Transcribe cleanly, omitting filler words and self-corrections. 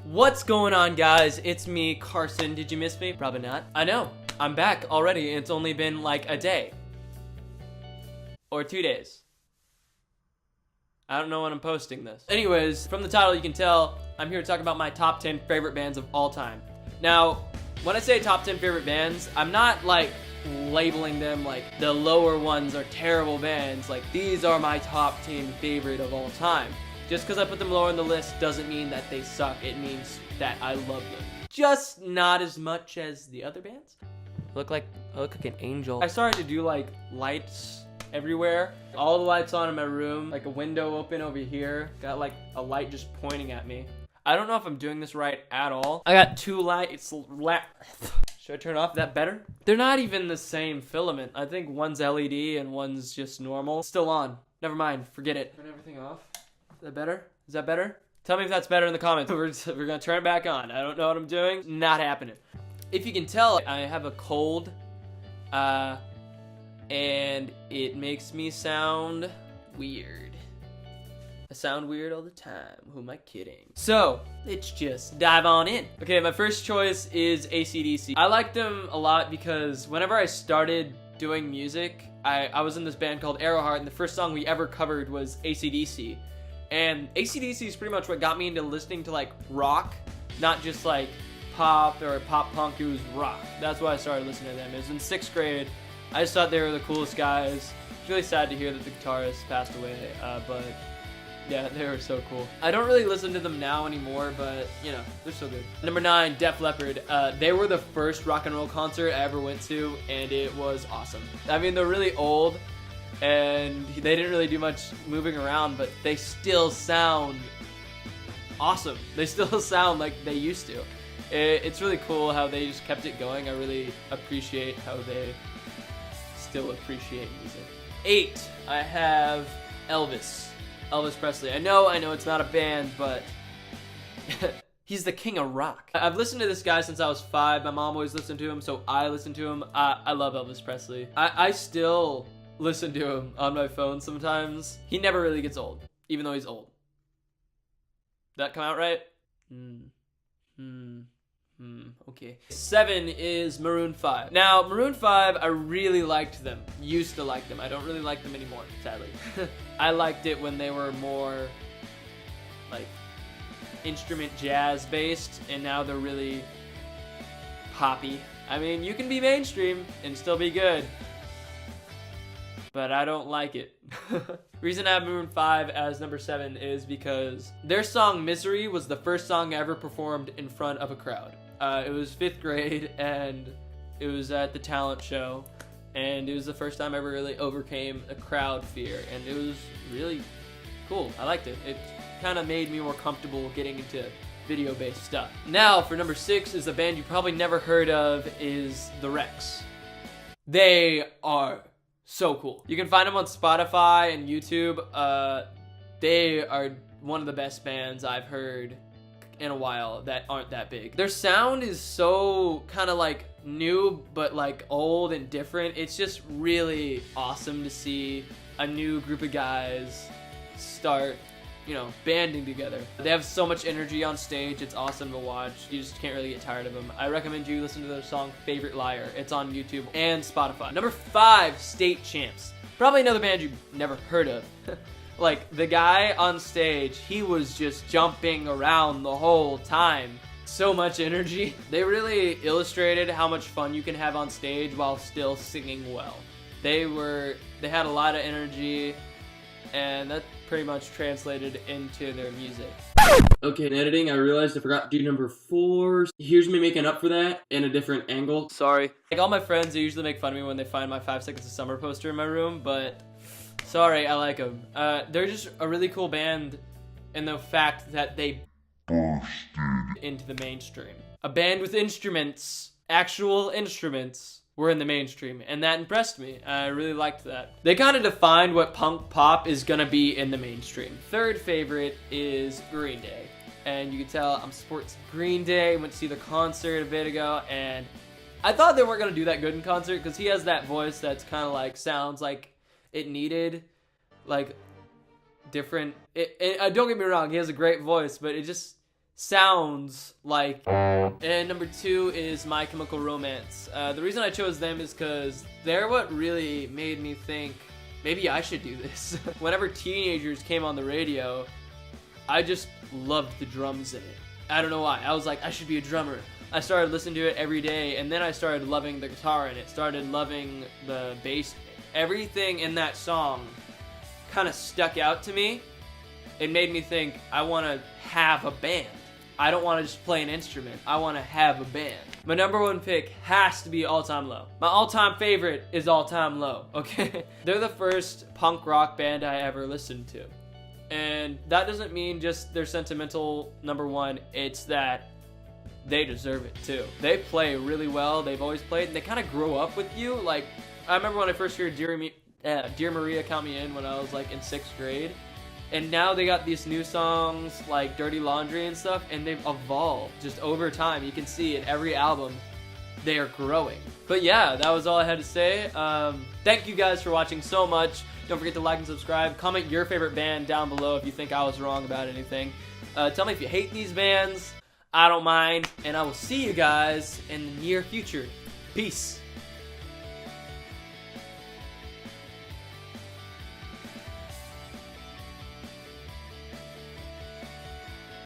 What's going on, guys? It's me, Carson. Did you miss me? Probably not. I know. I'm back already. It's only been like a day. Or 2 days. I don't know when I'm posting this. Anyways, from the title you can tell, I'm here to talk about my top 10 favorite bands of all time. Now, when I say top 10 favorite bands, I'm not like labeling them like the lower ones are terrible bands. Like, these are my top 10 favorite of all time. Just because I put them lower on the list doesn't mean that they suck. It means that I love them. Just not as much as the other bands. I look like an angel. I started to do like lights everywhere. All the lights on in my room. Like a window open over here. Got like a light just pointing at me. I don't know if I'm doing this right at all. I got two lights. Should I turn it off? Is that better? They're not even the same filament. I think one's LED and one's just normal. It's still on. Never mind. Forget it. Turn everything off. Is that better? Is that better? Tell me if that's better in the comments. We're gonna turn it back on. I don't know what I'm doing. Not happening. If you can tell, I have a cold, and it makes me sound weird. I sound weird all the time. Who am I kidding? So, let's just dive on in. Okay, my first choice is ACDC. I like them a lot because whenever I started doing music, I was in this band called Arrowheart, and the first song we ever covered was ACDC. And ACDC is pretty much what got me into listening to like rock, not just like pop or pop punk. It was rock. That's why I started listening to them. It was in 6th grade. I just thought they were the coolest guys. It's really sad to hear that the guitarist passed away, but yeah, they were so cool. I don't really listen to them now anymore, but you know, they're so good. Number 9, Def Leppard. They were the first rock and roll concert I ever went to, and it was awesome. I mean, they're really old, and they didn't really do much moving around, but they still sound awesome. They still sound like they used to. It's really cool how they just kept it going. I really appreciate how they still appreciate music. 8, I have Elvis Presley. I know it's not a band, but he's the king of rock. I've listened to this guy since I was 5. My mom always listened to him, so I listened to him. I love Elvis Presley. I still listen to him on my phone sometimes. He never really gets old, even though he's old. Did that come out right? Okay. 7 is Maroon 5. Now, Maroon 5, I really liked them. Used to like them. I don't really like them anymore, sadly. I liked it when they were more, like, instrument jazz based, and now they're really poppy. I mean, you can be mainstream and still be good, but I don't like it. Reason I have Maroon 5 as number 7 is because their song Misery was the first song I ever performed in front of a crowd. It was 5th grade, and it was at the talent show, and it was the first time I ever really overcame a crowd fear, and it was really cool. I liked it. It kind of made me more comfortable getting into video-based stuff. Now, for number 6 is a band you probably never heard of, is The Rex. They are so cool. You can find them on Spotify and YouTube. They are one of the best bands I've heard in a while that aren't that big. Their sound is so kind of like new, but like old and different. It's just really awesome to see a new group of guys start, you know, banding together. They have so much energy on stage. It's awesome to watch. You just can't really get tired of them. I recommend you listen to their song Favorite Liar. It's on YouTube and Spotify. Number 5, State Champs. Probably another band you've never heard of. Like, the guy on stage, he was just jumping around the whole time. So much energy. They really illustrated how much fun you can have on stage while still singing well. They had a lot of energy, and that pretty much translated into their music. Okay, in editing, I realized I forgot to do number 4. Here's me making up for that in a different angle. Sorry. Like, all my friends, they usually make fun of me when they find my 5 Seconds of Summer poster in my room, but sorry, I like them. They're just a really cool band in the fact that they busted into the mainstream. A band with instruments, actual instruments, were in the mainstream, and that impressed me. I really liked that. They kind of defined what punk pop is gonna be in the mainstream. 3rd favorite is Green Day, and you can tell I'm supporting Green Day. Went to see the concert a bit ago, and I thought they weren't gonna do that good in concert because he has that voice that's kind of like sounds like it needed like different. Don't get me wrong, he has a great voice, but it just sounds like. And number 2 is My Chemical Romance. The reason I chose them is because they're what really made me think, maybe I should do this. Whenever Teenagers came on the radio, I just loved the drums in it. I don't know why. I was like, I should be a drummer. I started listening to it every day, and then I started loving the guitar in it, started loving the bass. Everything in that song kind of stuck out to me. It made me think, I want to have a band. I don't want to just play an instrument. I want to have a band. My number 1 pick has to be All Time Low. My all-time favorite is All Time Low, okay? They're the first punk rock band I ever listened to. And that doesn't mean just they're sentimental, number 1. It's that they deserve it too. They play really well. They've always played, and they kind of grow up with you. Like, I remember when I first heard Dear Maria Count Me In when I was like in 6th grade. And now they got these new songs like Dirty Laundry and stuff, and they've evolved just over time. You can see in every album they are growing. But yeah, that was all I had to say. Thank you guys for watching so much. Don't forget to like and subscribe. Comment your favorite band down below if you think I was wrong about anything. Tell me if you hate these bands. I don't mind. And I will see you guys in the near future. Peace.